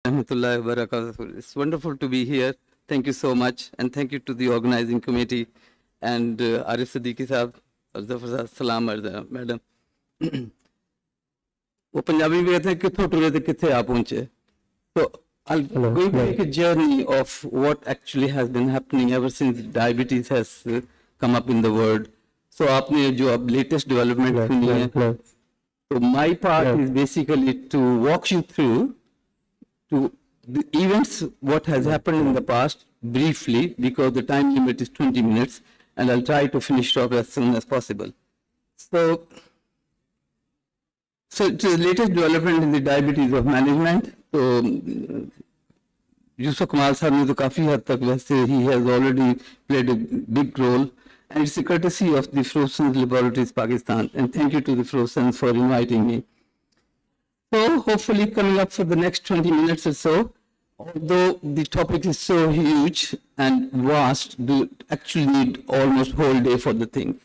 Rahmatullahi wa barakatuh. It's wonderful to be here. Thank you so much. And thank you to the organizing committee and Arif Siddiqui Sahab, Zafar Salam, madam. वो पंजाबी में कहते हैं कित्थों टुरे ते कित्थे आ पहुंचे. So I'm going to take a journey of what actually has been happening ever since diabetes has come up in the world. So आपने जो अब latest development सुनी है. So my part is basically to walk you through to the events, what has happened in the past, briefly, because the time limit is 20 minutes, and I'll try to finish off as soon as possible. So the latest development in the diabetes of management. So Yusuf Kamal sir ne to काफी हद तक वैसे he has already played a big role, and it's a courtesy of the Frozen Laboratories Pakistan, and thank you to the Frozen for inviting me. So hopefully coming up for the next 20 minutes or so, although the topic is so huge and vast, do actually need almost whole day for the thing.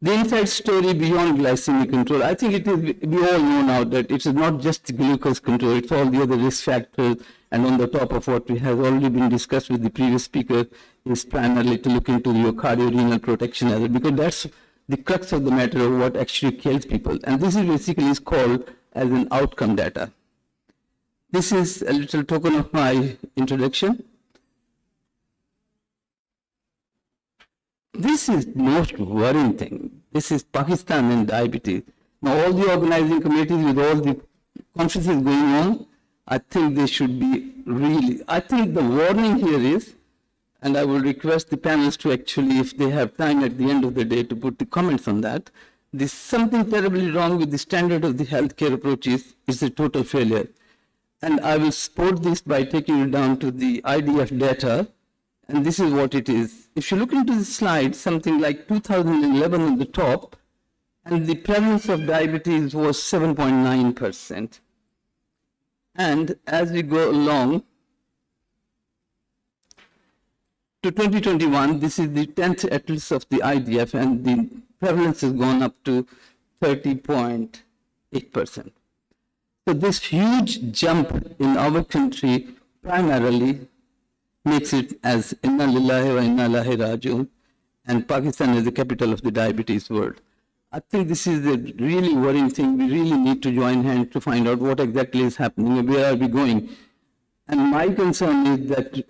The inside story beyond glycemic control, I think it is, we all know now that it is not just glucose control, it's all the other risk factors, and on the top of what we have already been discussed with the previous speaker is primarily to look into your cardiorenal protection as well, because that's the crux of the matter of what actually kills people. And this is basically is called as an outcome data. This is a little token of my introduction. This is most worrying thing. This is Pakistan and diabetes. Now all the organizing committees with all the conferences going on, I think they should be really, I think the warning here is, and I will request the panelists to actually, if they have time at the end of the day, to put the comments on that. There's something terribly wrong with the standard of the healthcare approaches. It's a total failure. And I will support this by taking it down to the IDF data. And this is what it is. If you look into the slide, something like 2011 on the top, and the prevalence of diabetes was 7.9%. And as we go along to 2021, this is the 10th atlas of the IDF, and the prevalence has gone up to 30.8%. So this huge jump in our country primarily makes it as Inna Lillahi wa Inna Ilaihi Raji'un, and Pakistan is the capital of the diabetes world. I think this is a really worrying thing. We really need to join hands to find out what exactly is happening and where are we going. And my concern is that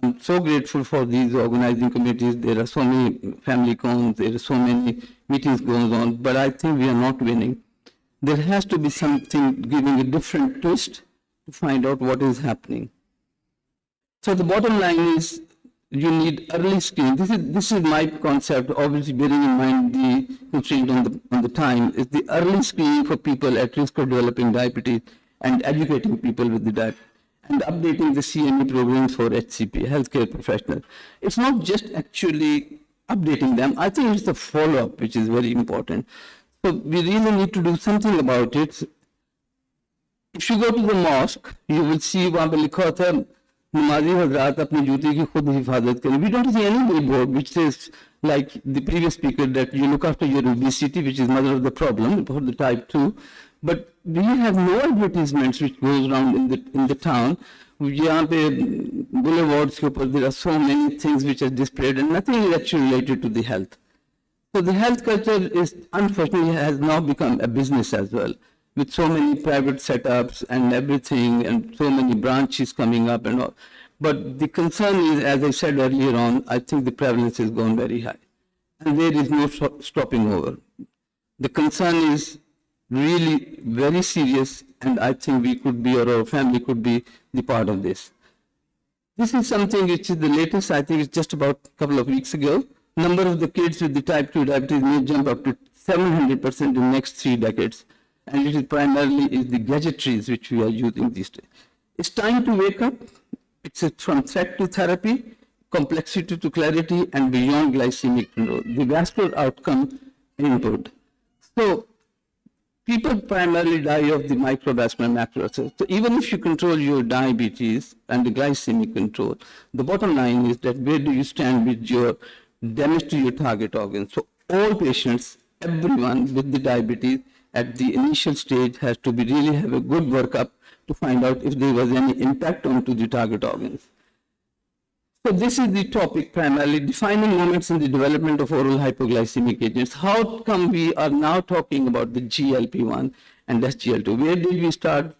I'm so grateful for these organizing committees. There are so many family cons, there are so many meetings going on, but I think we are not winning. There has to be something giving a different twist to find out what is happening. So the bottom line is you need early screening. This is my concept, obviously bearing in mind the constraint on the time, is the early screening for people at risk of developing diabetes and educating people with the diabetes, and updating the CME programs for HCP, healthcare professionals. It's not just actually updating them. I think it's the follow-up which is very important. So we really need to do something about it. If you go to the mosque, you will see वहाँ पे लिखा होता है नमाजी हजरात अपनी जूती की खुद हिफाजत करें. We don't see any billboard which says, like the previous speaker, that you look after your obesity, which is mother of the problem for the type 2. But we have no advertisements which goes around in the town. यहाँ पे boulevards के ऊपर there are so many things which are displayed and nothing is actually related to the health. So the health culture is unfortunately has now become a business as well, with so many private setups and everything, and so many branches coming up and all. But the concern is, as I said earlier on, I think the prevalence has gone very high, and there is no stopping over. The concern is really very serious, and I think we could be, or our family could be, the part of this. This is something which is the latest. I think it's just about a couple of weeks ago. Number of the kids with the type 2 diabetes may jump up to 700% in the next 3 decades. And it is primarily the gadgetries which we are using these days. It's time to wake up. It's from threat to therapy, complexity to clarity, and beyond glycemic control. The vascular outcome input. So people primarily die of the microvascular macrocysts. So even if you control your diabetes and the glycemic control, the bottom line is that where do you stand with your damage to your target organs? So all patients, everyone with the diabetes at the initial stage has to be really have a good workup to find out if there was any impact onto the target organs. So this is the topic primarily, defining moments in the development of oral hypoglycemic agents. How come we are now talking about the GLP-1 and SGLT2? Where did we start?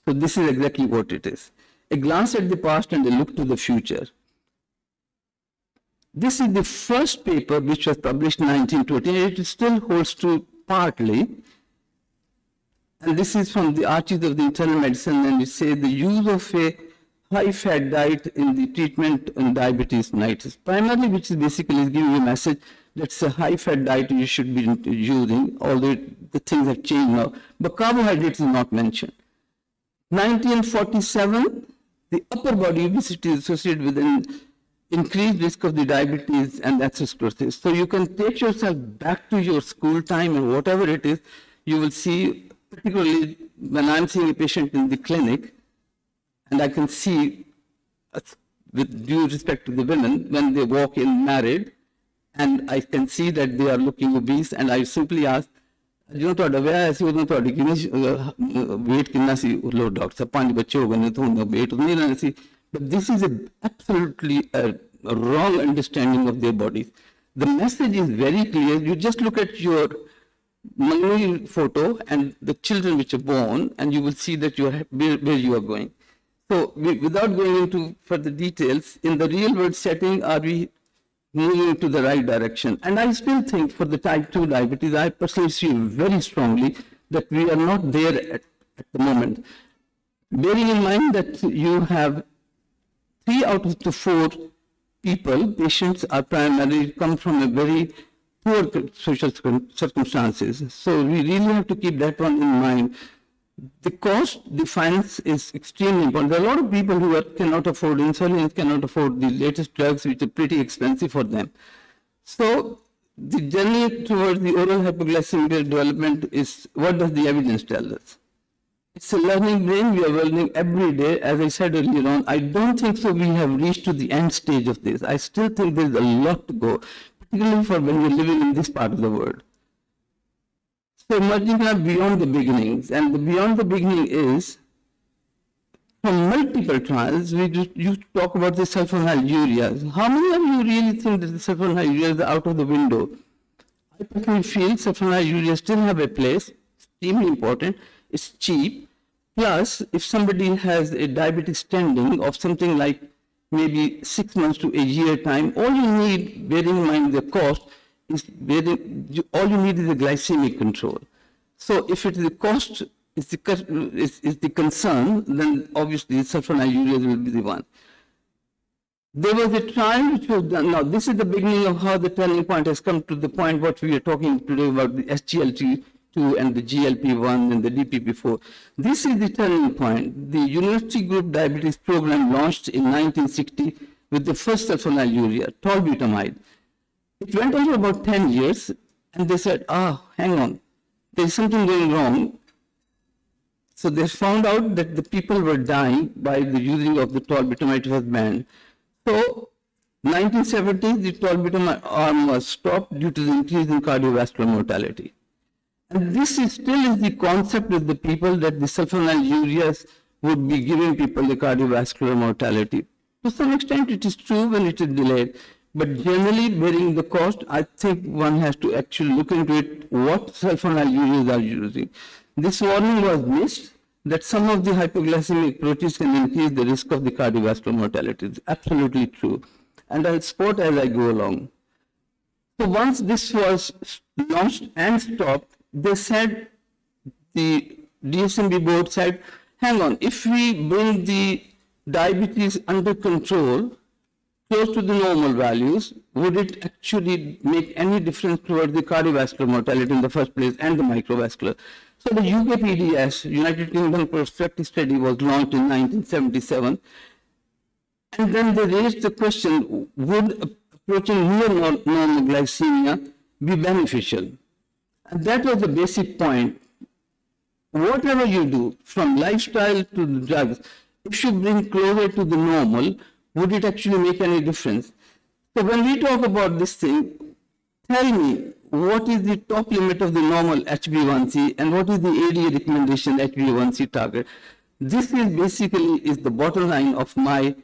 So this is exactly what it is. A glance at the past and a look to the future. This is the first paper which was published in 1928. It still holds true partly. And this is from the Archives of the Internal Medicine, and it says the use of a high-fat diet in the treatment of diabetes mellitus, primarily, which is basically giving you a message that's a high-fat diet you should be using, although the things have changed now, but carbohydrates is not mentioned. 1947, the upper body obesity is associated with an increased risk of the diabetes and atherosclerosis. So you can take yourself back to your school time or whatever it is, you will see, particularly when I'm seeing a patient in the clinic, and I can see, with due respect to the women, when they walk in married, and I can see that they are looking obese, and I simply ask, ਜਦੋਂ ਤੁਹਾਡਾ ਵਿਆਹ ਹੈ ਸੀ ਉਦੋਂ ਤੁਹਾਡੀ ਕਿੰਨੀ weight ਕਿੰਨਾ ਸੀ ਲੋ doctor ਸਾਹਿਬ 5 ਬੱਚੇ ਹੋ ਗਏ ਨੇ ਤੁਹਾਨੂੰ weight ਨਹੀਂ ਰਹਿਣਾ ਸੀ but this is absolutely a wrong understanding of their bodies. The message is very clear. You just look at your Mangli photo and the children which are born, and you will see that you are where you are going. So without going into further details, in the real world setting, are we moving to the right direction? And I still think for the type 2 diabetes, I personally see very strongly that we are not there at the moment. Bearing in mind that you have 3 out of the 4 patients are primarily come from a very poor social circumstances. So we really have to keep that one in mind. The cost difference is extremely important. There are a lot of people who cannot afford insulin, cannot afford the latest drugs, which are pretty expensive for them. So the journey towards the oral hypoglycemic development is, what does the evidence tell us? It's a learning brain. We are learning every day. As I said earlier on, I don't think so we have reached to the end stage of this. I still think there's a lot to go, particularly for when we're living in this part of the world. So emerging are beyond the beginnings, and the beyond the beginning is, from multiple trials, you talk about the sulfonylureas. How many of you really think that the sulfonylureas are out of the window? I personally feel sulfonylureas still have a place, extremely important, it's cheap. Plus, if somebody has a diabetes standing of something like maybe 6 months to a year time, all you need, bearing in mind the cost, is all you need is a glycemic control. So if it is the cost is the concern, then obviously sulfonylureas will be the one. There was a trial which was done. Now this is the beginning of how the turning point has come to the point what we are talking today about the SGLT2 and the GLP-1 and the DPP-4. This is the turning point. The University Group Diabetes Program launched in 1960 with the first sulfonylurea, tolbutamide. It went on for about 10 years, and they said, hang on, there's something going wrong. So they found out that the people were dying by the using of the tolbutamide was banned. So 1970s, the tolbutamide arm was stopped due to the increase in cardiovascular mortality. And this is still the concept with the people that the sulfonylureas would be giving people the cardiovascular mortality. To some extent, it is true when it is delayed. But generally, bearing the cost, I think one has to actually look into it, what sulfonylureas are using. This warning was missed, that some of the hypoglycemic approaches can increase the risk of the cardiovascular mortality. It's absolutely true. And I'll spot as I go along. So once this was launched and stopped, they said, the DSMB board said, hang on, if we bring the diabetes under control, close to the normal values, would it actually make any difference towards the cardiovascular mortality in the first place and the microvascular? So the UKPDS, United Kingdom Prospective Study, was launched in 1977. And then they raised the question, would approaching near normal glycemia be beneficial? And that was the basic point. Whatever you do, from lifestyle to the drugs, if you bring closer to the normal, would it actually make any difference? So when we talk about this thing, tell me what is the top limit of the normal HbA1c and what is the ADA recommendation HbA1c target. This is basically is the bottom line of my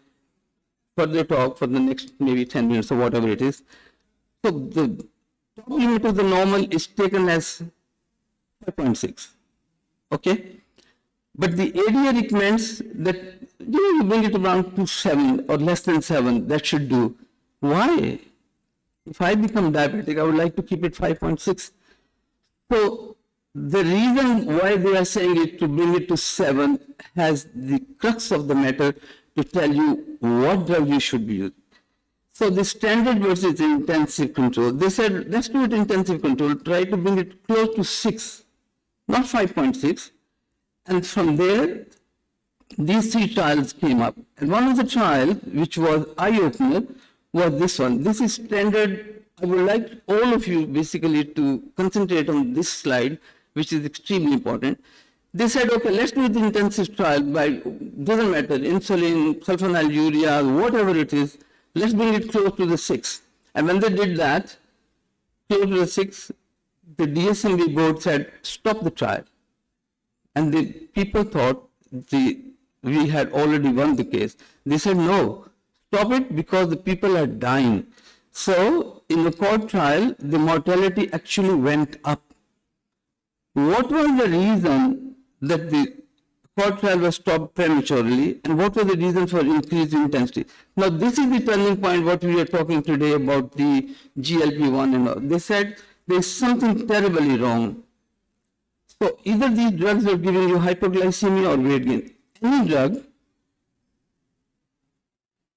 further talk for the next maybe 10 minutes or whatever it is. So the top limit of the normal is taken as 5.6, okay? But the ADA recommends that you bring it around to 7 or less than 7, that should do. Why? If I become diabetic, I would like to keep it 5.6. So the reason why they are saying it to bring it to 7 has the crux of the matter to tell you what drug you should be using. So the standard versus intensive control, they said, let's do it intensive control, try to bring it close to 6, not 5.6. And from there, these 3 trials came up. And one of the trials, which was eye-opener, was this one. This is standard. I would like all of you basically to concentrate on this slide, which is extremely important. They said, okay, let's do the intensive trial by, doesn't matter, insulin, sulfonylurea, whatever it is, let's bring it close to the 6. And when they did that, close to the 6, the DSMB board said, stop the trial. And the people thought we had already won the case. They said, no, stop it because the people are dying. So in the court trial, the mortality actually went up. What was the reason that the court trial was stopped prematurely, and what was the reason for increased intensity? Now, this is the turning point what we are talking today about the GLP-1 and all. They said there's something terribly wrong. So either these drugs are giving you hypoglycemia or weight gain. Any drug,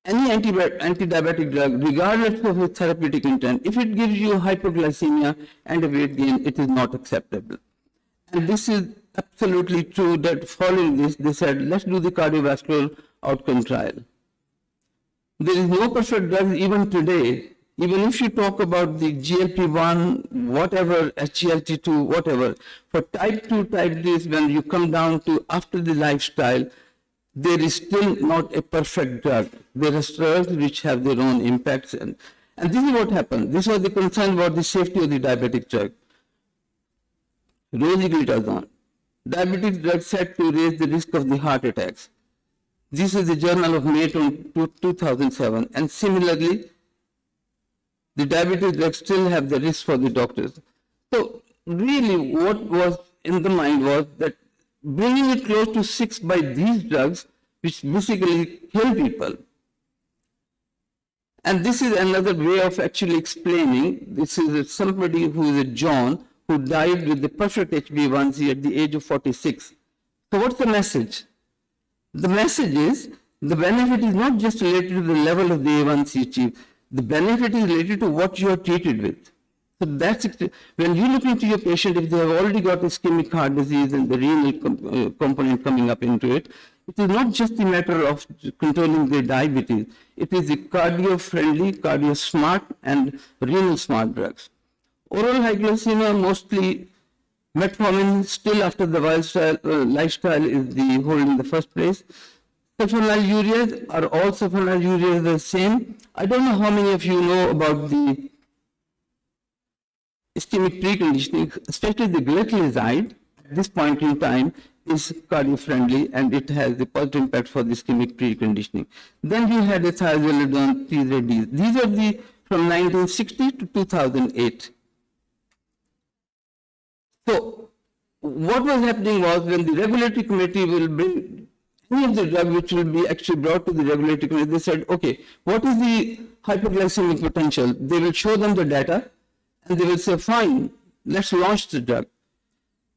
any anti-diabetic drug, regardless of its therapeutic intent, if it gives you hypoglycemia and a weight gain, it is not acceptable. And this is absolutely true that following this, they said, let's do the cardiovascular outcome trial. There is no perfect drug even today. Even if you talk about the GLP-1, whatever, SGLT2, whatever, for type 2, type 3, when you come down to after the lifestyle, there is still not a perfect drug. There are drugs which have their own impacts. And this is what happened. This was the concern about the safety of the diabetic drug. Rosiglitazone. Diabetic drug said to raise the risk of the heart attacks. This is the Journal of May 2007. And similarly, the diabetic drugs still have the risk for the doctors. So really what was in the mind was that bringing it close to 6 by these drugs, which basically kill people. And this is another way of actually explaining. This is somebody who is a John who died with the perfect HbA1c at the age of 46. So what's the message? The message is the benefit is not just related to the level of the A1C achieved. The benefit is related to what you are treated with. So that's it. When you look into your patient, if they have already got ischemic heart disease and the renal component coming up into it, it is not just a matter of controlling their diabetes. It is the cardio-friendly, cardio-smart, and renal-smart drugs. Oral hypoglycemia, mostly metformin, still after the lifestyle is the hold in the first place. Sulfonylureas are all sulfonylureas the same. I don't know how many of you know about the ischemic preconditioning, especially the gliclazide at this point in time is cardio-friendly and it has a positive impact for the ischemic preconditioning. Then we had the thiazolidine, these are the from 1960 to 2008. So what was happening was when the regulatory committee will bring any of the drug which will be actually brought to the regulatory committee, they said, okay, what is the hypoglycemic potential? They will show them the data and they will say, fine, let's launch the drug.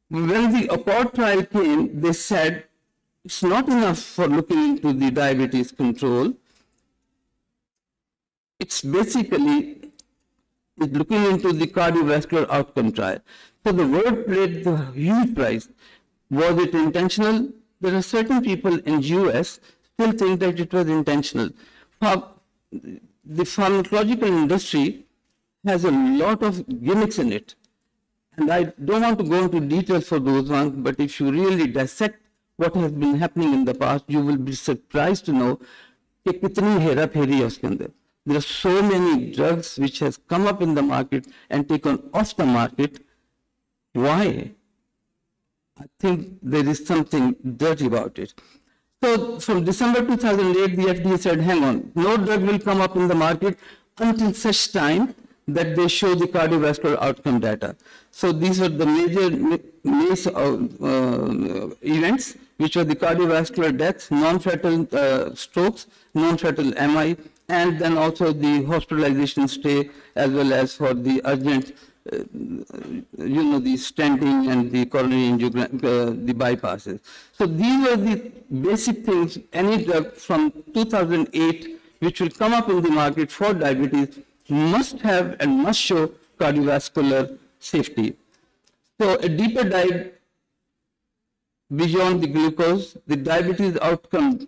When the ACCORD trial came, they said, it's not enough for looking into the diabetes control. It's basically looking into the cardiovascular outcome trial. So the word played the huge price. Was it intentional? There are certain people in US still think that it was intentional. The pharmacological industry has a lot of gimmicks in it. And I don't want to go into details for those ones, but if you really dissect what has been happening in the past, you will be surprised to know कि कितनी हेरा फेरी है उसके अंदर. There are so many drugs which has come up in the market and taken off the market. Why? I think there is something dirty about it. So from December 2008, the FDA said, hang on, no drug will come up in the market until such time that they show the cardiovascular outcome data. So these were the major events, which were the cardiovascular deaths, non-fatal strokes, non-fatal MI, and then also the hospitalization stay, as well as for the urgent the stenting and the coronary angiogram, the bypasses. So these are the basic things. Any drug from 2008 which will come up in the market for diabetes must have and must show cardiovascular safety. So a deeper dive beyond the glucose, the diabetes outcome,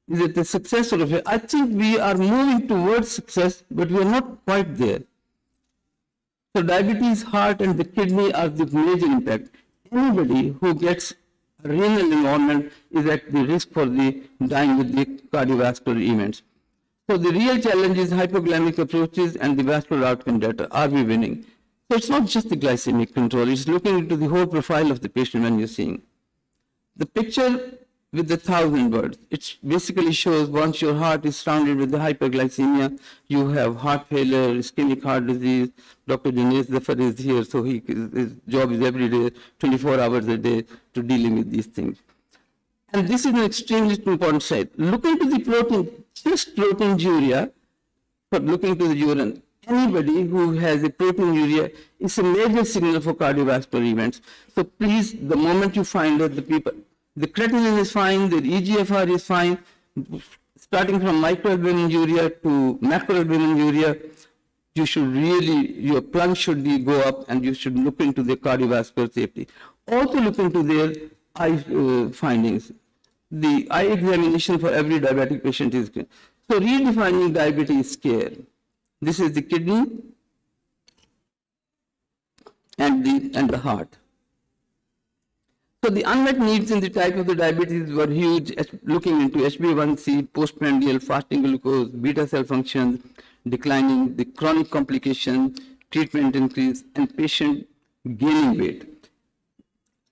is it a success or a failure? I think we are moving towards success, but we are not quite there. So diabetes, heart, and the kidney are the major impact. Anybody who gets renal involvement is at the risk for the dying with the cardiovascular events. So the real challenge is hypoglycemic approaches and the vascular outcome data. Are we winning? So it's not just the glycemic control, it's looking into the whole profile of the patient when you're seeing. The picture with the 1,000 words, it basically shows once your heart is surrounded with the hyperglycemia, you have heart failure, ischemic heart disease. Dr. Dinesh Zafar is here, so his job is every day, 24 hours a day, to dealing with these things. And this is an extremely important side. Look into the protein, just proteinuria, but looking to the urine. Anybody who has a proteinuria is a major signal for cardiovascular events. So please, the moment you find out the people, the creatinine is fine, the EGFR is fine, starting from microalbuminuria to macroalbuminuria, you should really, your plunge should go up and you should look into the cardiovascular safety. Also look into their eye findings. The eye examination for every diabetic patient is good. So redefining diabetes care. This is the kidney and the heart. So the unmet needs in the type of the diabetes were huge, looking into HbA1c, postprandial, fasting glucose, beta cell function, declining, the chronic complication, treatment increase, and patient gaining weight.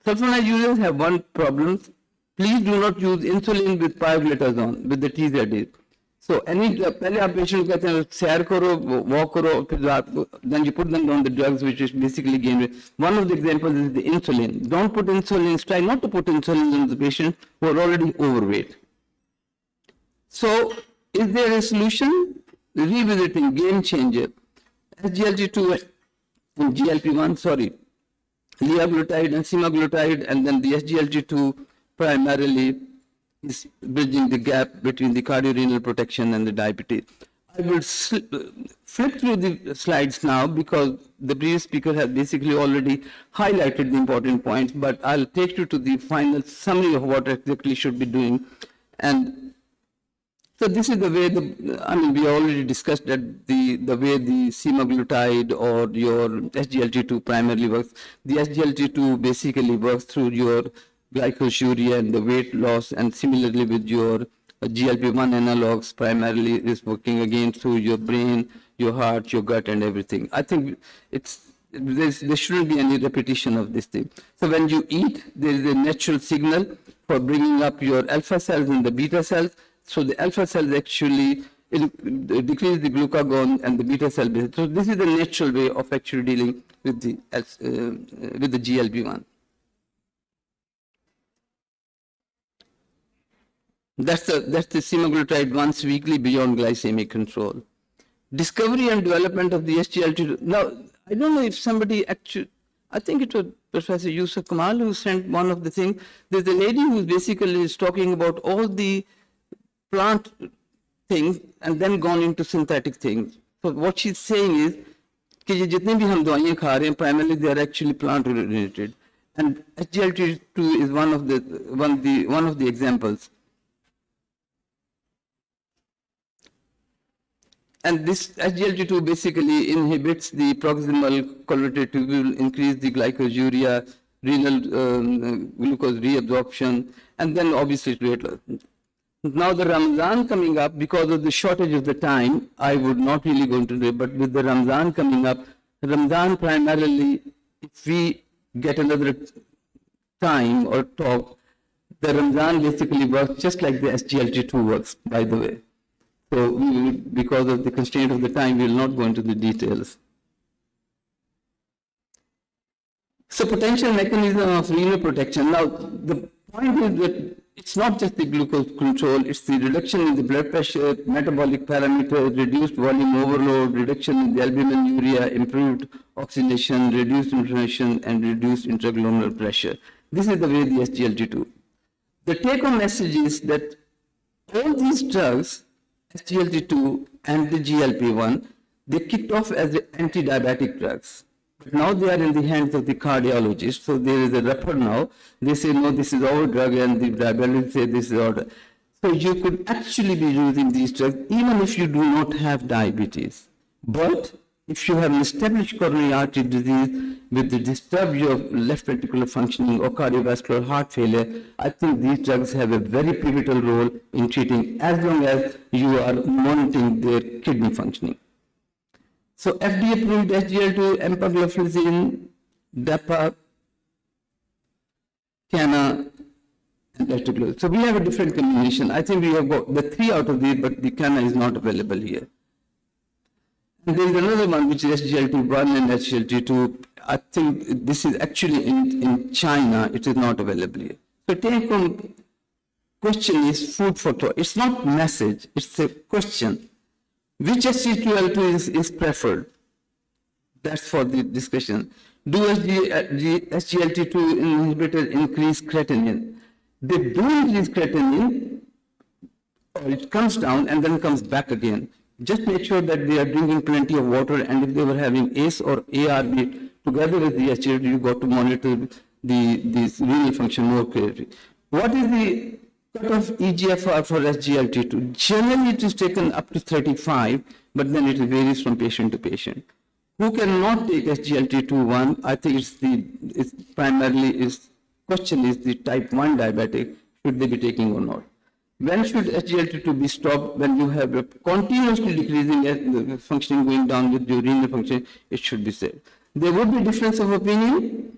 Sulfonamide users have one problem. Please do not use insulin with pioglitazone, with the TZD. So पहले आप patient कहते हैं सैर करो, walk करो, फिर then you put them on the drugs which is basically gain weight. One of the examples is the insulin. Don't put insulin, try not to put insulin on the patient who are already overweight. So is there a solution? Revisiting, game changer. SGLT2 and GLP-1, liraglutide and semaglutide, and then the SGLT2 primarily is bridging the gap between the cardiorenal protection and the diabetes. I will flip through the slides now because the previous speaker has basically already highlighted the important points, but I'll take you to the final summary of what exactly should be doing. And so this is the way we already discussed that the way the semaglutide or your SGLT2 primarily works. The SGLT2 basically works through your glycosuria and the weight loss, and similarly with your GLP-1 analogs primarily is working again through your brain, your heart, your gut, and everything. I think there shouldn't be any repetition of this thing. So when you eat, there is a natural signal for bringing up your alpha cells and the beta cells. So the alpha cells actually decrease the glucagon and the beta cell. So this is the natural way of actually dealing with the GLP-1. That's the semaglutide once weekly beyond glycemic control. Discovery and development of the SGLT2. Now, I don't know if somebody actually, I think it was Professor Yusuf Kamal who sent one of the things. There's a lady who basically is talking about all the plant things and then gone into synthetic things. So what she's saying is, कि ये जितने भी हम दवाइयाँ खा रहे हैं, primarily they are actually plant related, and SGLT2 is one of the examples. And this SGLT2 basically inhibits the proximal collimator tubule, increase the glycosuria, renal glucose reabsorption, and then obviously weight loss. Now the Ramadan coming up, because of the shortage of the time, I would not really go into it, but with the Ramadan coming up, Ramadan primarily, if we get another time or talk, the Ramadan basically works just like the SGLT2 works, by the way. So because of the constraint of the time, we will not go into the details. So potential mechanism of renal protection. Now, the point is that it's not just the glucose control, it's the reduction in the blood pressure, metabolic parameters, reduced volume overload, reduction in the albuminuria, improved oxygenation, reduced inflammation, and reduced intraglomerular pressure. This is the way the SGLT2. The take-home message is that all these drugs, SGLT2 and the GLP-1, they kicked off as anti-diabetic drugs. But now they are in the hands of the cardiologist, so there is a rapport now. They say, no, this is our drug, and the diabetics say this is our drug. So you could actually be using these drugs even if you do not have diabetes. But if you have an established coronary artery disease with the disturbed of left ventricular functioning or cardiovascular heart failure, I think these drugs have a very pivotal role in treating as long as you are monitoring their kidney functioning. So FDA approved SGLT2, empagliflozin, DAPA, CANA, and letrozole. So we have a different combination. I think we have got the 3 out of these, but the CANA is not available here. And there is another one which is SGLT1 and SGLT2. I think this is actually in China, it is not available here. So take home question is food for thought. It's not message, it's a question. Which SGLT2 is preferred? That's for the discussion. Do SGLT2 inhibitors increase creatinine? They do increase creatinine, or it comes down and then comes back again. Just make sure that they are drinking plenty of water, and if they were having ACE or ARB together with the SGLT2, you got to monitor the renal function more clearly. What is the cutoff eGFR for SGLT2? Generally, it is taken up to 35, but then it varies from patient to patient. Who cannot take SGLT2-1? I think it's primarily question is the type 1 diabetic, should they be taking or not? When should SGLT2 be stopped? When you have a continuously decreasing functioning going down with your renal function, it should be said. There would be difference of opinion.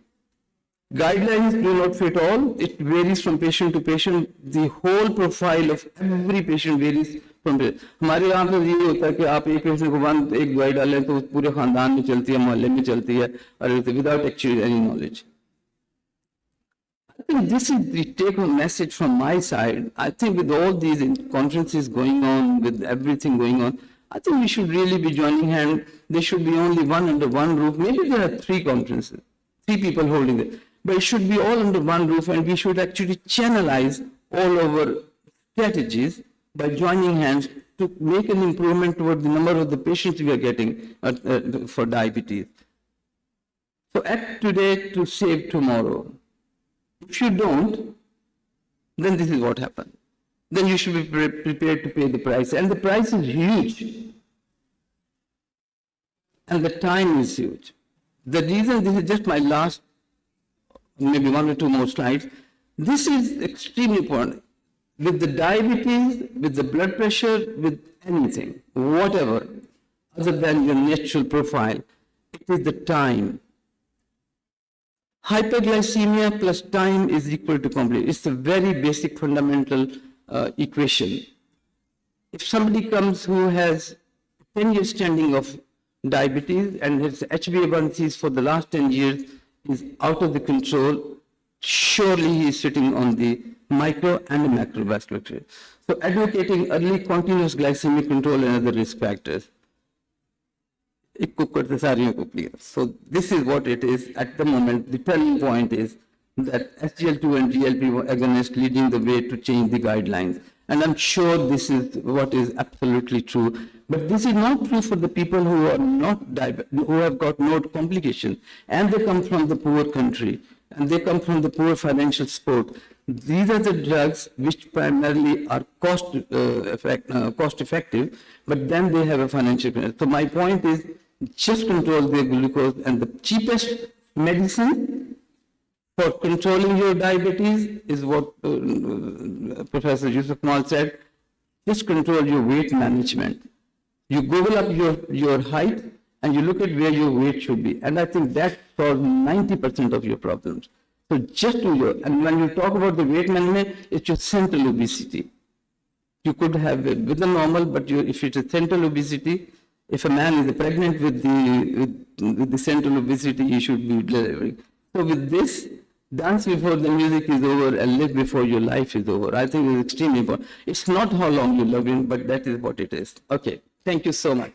Guidelines do not fit all. It varies from patient to patient. The whole profile of every patient varies from patient. हमारे यहाँ पे ये होता है कि आप एक patient को एक दवाई डालें तो पूरे खानदान में चलती है, मोहल्ले में चलती है, और without actually any knowledge. I think this is the take-home message from my side. I think with all these conferences going on, with everything going on, I think we should really be joining hands. There should be only one under one roof. Maybe there are 3 conferences, 3 people holding it. But it should be all under one roof, and we should actually channelize all our strategies by joining hands to make an improvement toward the number of the patients we are getting for diabetes. So act today to save tomorrow. If you don't, then this is what happens. Then you should be prepared to pay the price. And the price is huge. And the time is huge. The reason, this is just my last, maybe 1 or 2 more slides. This is extremely important. With the diabetes, with the blood pressure, with anything, whatever, other than your natural profile, it is the time. Hyperglycemia plus time is equal to complete. It's a very basic fundamental equation. If somebody comes who has 10 years standing of diabetes and his HbA1c for the last 10 years is out of the control, surely he is sitting on the micro and macrovascular trait. So advocating early continuous glycemic control and other risk factors. So this is what it is at the moment. The turning point is that SGL2 and GLP agonists leading the way to change the guidelines. And I'm sure this is what is absolutely true. But this is not true for the people who are not who have got no complications, and they come from the poor country, and they come from the poor financial support. These are the drugs which primarily are cost effective, but then they have a financial benefit. So my point is, just control their glucose, and the cheapest medicine for controlling your diabetes is what Professor Yusuf Mal said. Just control your weight management. You Google up your height and you look at where your weight should be. And I think that solves 90% of your problems. So just do your, and when you talk about the weight management, it's your central obesity. You could have it with the normal, but if it's a central obesity, if a man is pregnant with the central obesity, he should be delivering. So with this, dance before the music is over and live before your life is over. I think it's extremely important. It's not how long you love him, but that is what it is. Okay, thank you so much.